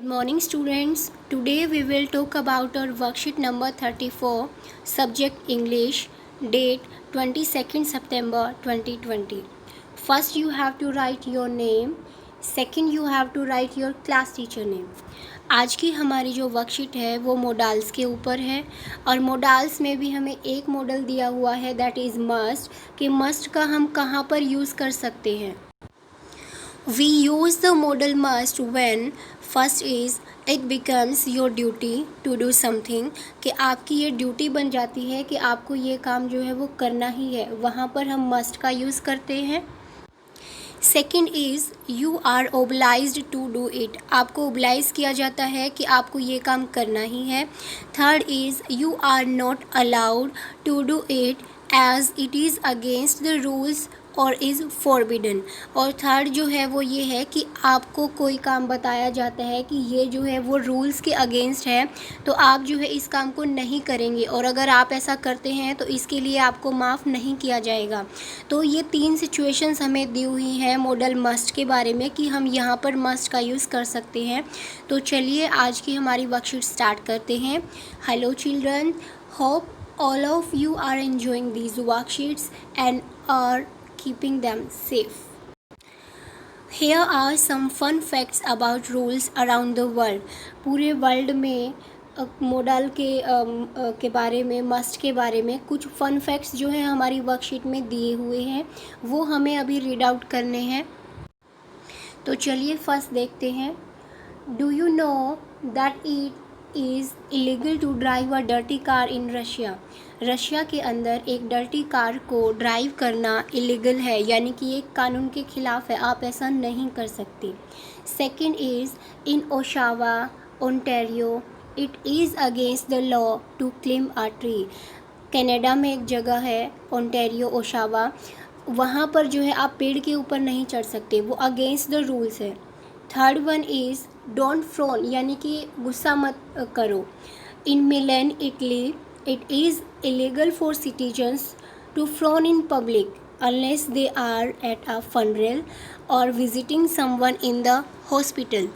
Good morning students. Today we will talk about our worksheet number 34, subject English, date 22nd September 2020. First you have to write your name, second you have to write your class teacher name. आज की हमारी जो worksheet है वो modals के ऊपर है और मोडाल्स में भी हमें एक मॉडल दिया हुआ है दैट इज़ मस्ट कि मस्ट का हम कहाँ पर यूज़ कर सकते हैं. We use the modal must when first is it becomes your duty to do something कि आपकी ये ड्यूटी बन जाती है कि आपको ये काम जो है वो करना ही है, वहाँ पर हम मस्ट का यूज़ करते हैं. Second is you are obliged to do it, आपको ओबलाइज किया जाता है कि आपको ये काम करना ही है. Third is you are not allowed to do it as it is against the rules और इज़ फॉरबिडन. और थर्ड जो है वो ये है कि आपको कोई काम बताया जाता है कि ये जो है वो रूल्स के अगेंस्ट है, तो आप जो है इस काम को नहीं करेंगे और अगर आप ऐसा करते हैं तो इसके लिए आपको माफ़ नहीं किया जाएगा. तो ये तीन सिचुएशंस हमें दी हुई हैं मॉडल मस्ट के बारे में कि हम यहाँ पर मस्ट का यूज़ कर सकते हैं. तो चलिए आज की हमारी वर्कशीट स्टार्ट करते हैं. Hello children, hope all of you are enjoying these worksheets and are keeping them safe. Here are some fun facts about rules around the world. पूरे वर्ल्ड में मॉडल के बारे में, मस्ट के बारे में कुछ फन फैक्ट्स जो हैं हमारी वर्कशीट में दिए हुए हैं वो हमें अभी रीड आउट करने हैं. तो चलिए फर्स्ट देखते हैं. Do you know that it is illegal to drive a dirty car in Russia. Russia के अंदर एक डर्टी कार को ड्राइव करना इलीगल है, यानी कि ये कानून के ख़िलाफ़ है, आप ऐसा नहीं कर सकते. Second is in Oshawa Ontario it is against the law to claim a tree. Canada में एक जगह है ओंटारियो ओशावा, वहाँ पर जो है आप पेड़ के ऊपर नहीं चढ़ सकते, वो अगेंस्ट द रूल्स है. Third one is don't frown, यानी कि गुस्सा मत करो. In Milan Italy it is illegal for citizens to frown in public unless they are at a funeral और visiting someone in the hospital.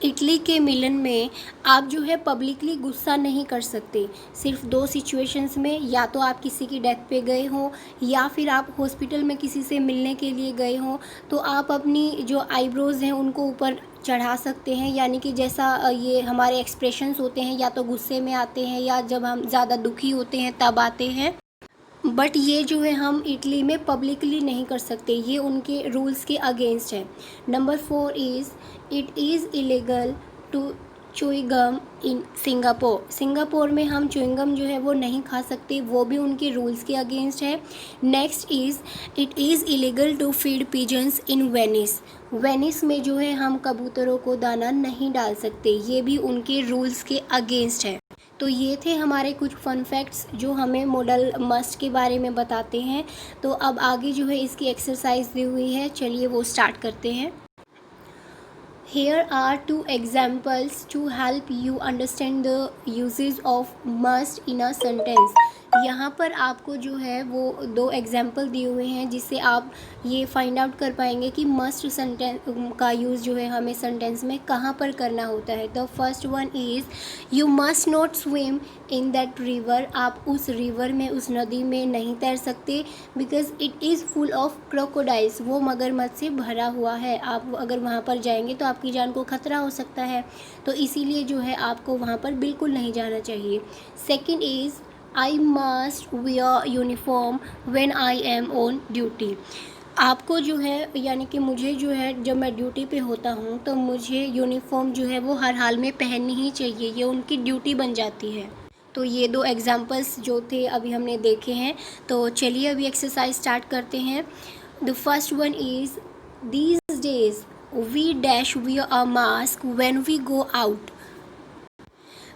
Italy के Milan में आप जो है पब्लिकली गुस्सा नहीं कर सकते, सिर्फ दो सिचुएशंस में, या तो आप किसी की डेथ पे गए हों या फिर आप हॉस्पिटल में किसी से मिलने के लिए गए हों, तो आप अपनी जो आईब्रोज़ हैं उनको ऊपर चढ़ा सकते हैं, यानी कि जैसा ये हमारे एक्सप्रेशंस होते हैं या तो गुस्से में आते हैं या जब हम ज़्यादा दुखी होते हैं तब आते हैं. बट ये जो है हम इटली में पब्लिकली नहीं कर सकते, ये उनके रूल्स के अगेंस्ट है. Number 4 is it is illegal to chewing gum in Singapore. Singapore में हम च्युइंगम जो है वो नहीं खा सकते, वो भी उनके रूल्स के अगेंस्ट है. Next is it is illegal to feed pigeons in Venice. Venice में जो है हम कबूतरों को दाना नहीं डाल सकते, ये भी उनके रूल्स के अगेंस्ट है. तो ये थे हमारे कुछ फन फैक्ट्स जो हमें मॉडल मस्ट के बारे में बताते हैं. तो अब आगे जो है इसकी एक्सरसाइज दी हुई है, चलिए वो स्टार्ट करते हैं. Here are two examples to help you understand the uses of must in a sentence. यहाँ पर आपको जो है वो दो एग्जाम्पल दिए हुए हैं जिससे आप ये फाइंड आउट कर पाएंगे कि मस्ट सेंटेंस का यूज़ जो है हमें सेंटेंस में कहाँ पर करना होता है. तो first one is you must not swim in that river. आप उस रिवर में, उस नदी में नहीं तैर सकते because it is full of crocodiles. वो मगरमच्छ से भरा हुआ है, आप अगर वहाँ पर जाएंगे तो आपकी जान को खतरा हो सकता है, तो इसीलिए जो है आपको वहाँ पर बिल्कुल नहीं जाना चाहिए. Second is I must wear uniform when I am on duty. आपको जो है, यानी कि मुझे जो है जब मैं ड्यूटी पे होता हूँ तो मुझे यूनिफॉर्म जो है वो हर हाल में पहननी ही चाहिए, ये उनकी ड्यूटी बन जाती है. तो ये दो एग्जांपल्स जो थे अभी हमने देखे हैं. तो चलिए अभी एक्सरसाइज स्टार्ट करते हैं. The first one is these days we dash wear a mask when we go out.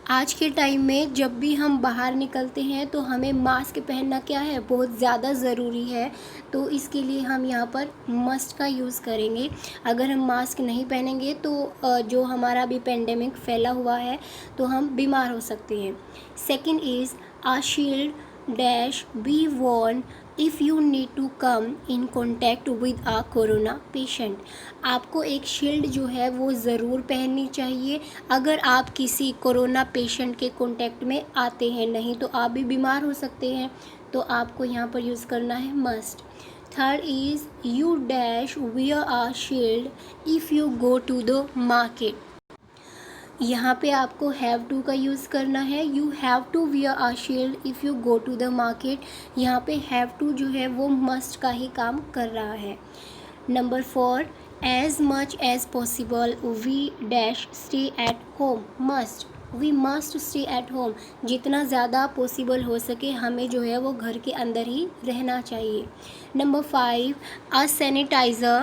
आज के टाइम में जब भी हम बाहर निकलते हैं तो हमें मास्क पहनना क्या है, बहुत ज़्यादा ज़रूरी है. तो इसके लिए हम यहाँ पर मस्ट का यूज़ करेंगे. अगर हम मास्क नहीं पहनेंगे तो जो हमारा अभी पेंडेमिक फैला हुआ है तो हम बीमार हो सकते हैं. Second is a shield dash be worn if you need to come in contact with a corona patient, आपको एक शील्ड जो है वो ज़रूर पहननी चाहिए अगर आप किसी कोरोना पेशेंट के कॉन्टैक्ट में आते हैं, नहीं तो आप भी बीमार हो सकते हैं, तो आपको यहाँ पर यूज़ करना है must. Third is you dash wear a shield if you go to the market. यहाँ पे आपको हैव टू का यूज़ करना है। You have to wear a shield if you go to the market. यहाँ पे हैव टू जो है वो मस्ट का ही काम कर रहा है। Number 4, as much as possible we dash stay at home. Must, we must stay at home. जितना ज़्यादा पॉसिबल हो सके हमें जो है वो घर के अंदर ही रहना चाहिए। Number 5, a sanitiser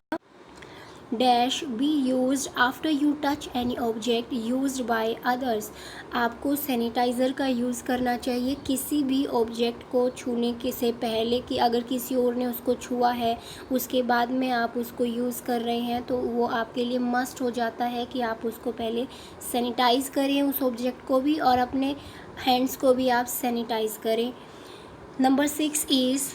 dash be used after you touch any object used by others. आपको सैनिटाइज़र का यूज़ करना चाहिए किसी भी ऑब्जेक्ट को छूने के से पहले, कि अगर किसी और ने उसको छुआ है उसके बाद में आप उसको यूज़ कर रहे हैं तो वो आपके लिए मस्ट हो जाता है कि आप उसको पहले सैनिटाइज़ करें, उस ऑब्जेक्ट को भी और अपने हैंड्स को भी आप सैनिटाइज़ करें। Number 6 is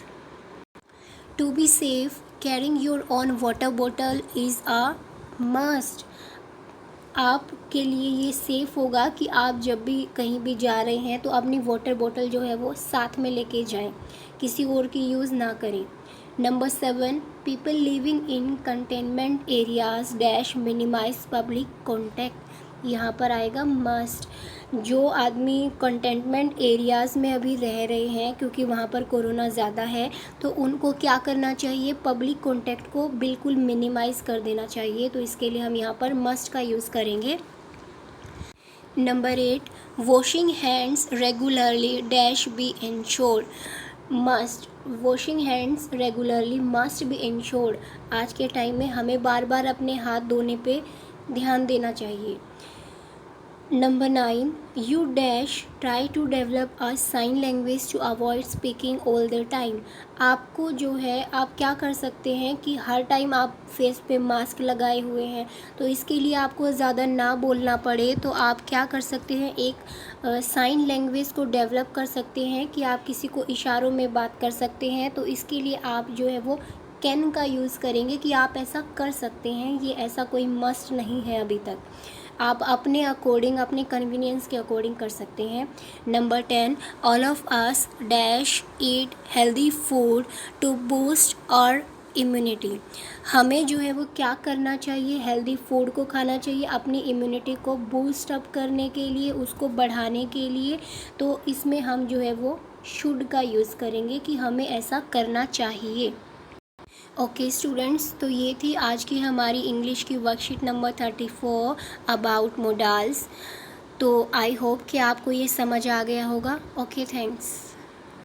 to be safe carrying your own water bottle is a must. आपके लिए ये सेफ़ होगा कि आप जब भी कहीं भी जा रहे हैं तो अपनी वाटर बॉटल जो है वो साथ में लेके जाएं, किसी और की यूज़ ना करें। Number 7, people living in containment areas dash minimise public contact. यहाँ पर आएगा मस्ट। जो आदमी कंटेनमेंट एरियाज़ में अभी रह रहे हैं क्योंकि वहाँ पर कोरोना ज़्यादा है, तो उनको क्या करना चाहिए, पब्लिक कॉन्टैक्ट को बिल्कुल मिनिमाइज़ कर देना चाहिए। तो इसके लिए हम यहाँ पर मस्ट का यूज़ करेंगे। Number 8, washing hands regularly dash be ensured. Must, washing hands regularly must be ensured. आज के टाइम में हमें बार बार अपने हाथ धोने पे ध्यान देना चाहिए। Number 9, you dash try to develop a sign language to avoid speaking all the time. आपको जो है आप क्या कर सकते हैं कि हर टाइम आप फेस पे मास्क लगाए हुए हैं, तो इसके लिए आपको ज़्यादा ना बोलना पड़े तो आप क्या कर सकते हैं, एक साइन लैंग्वेज को डेवलप कर सकते हैं कि आप किसी को इशारों में बात कर सकते हैं। तो इसके लिए आप जो है वो कैन का यूज़ करेंगे कि आप ऐसा कर सकते हैं, ये ऐसा कोई मस्ट नहीं है अभी तक। आप अपने अकॉर्डिंग, अपने कन्वीनियंस के अकॉर्डिंग कर सकते हैं। Number 10, all of us dash eat healthy food to boost our immunity. हमें जो है वो क्या करना चाहिए, हेल्दी फूड को खाना चाहिए अपनी इम्यूनिटी को बूस्ट अप करने के लिए, उसको बढ़ाने के लिए। तो इसमें हम जो है वो शुड का यूज़ करेंगे कि हमें ऐसा करना चाहिए। ओके स्टूडेंट्स, तो ये थी आज की हमारी इंग्लिश की वर्कशीट नंबर 34 अबाउट मोडाल्स। तो आई होप कि आपको ये समझ आ गया होगा। Okay, thanks.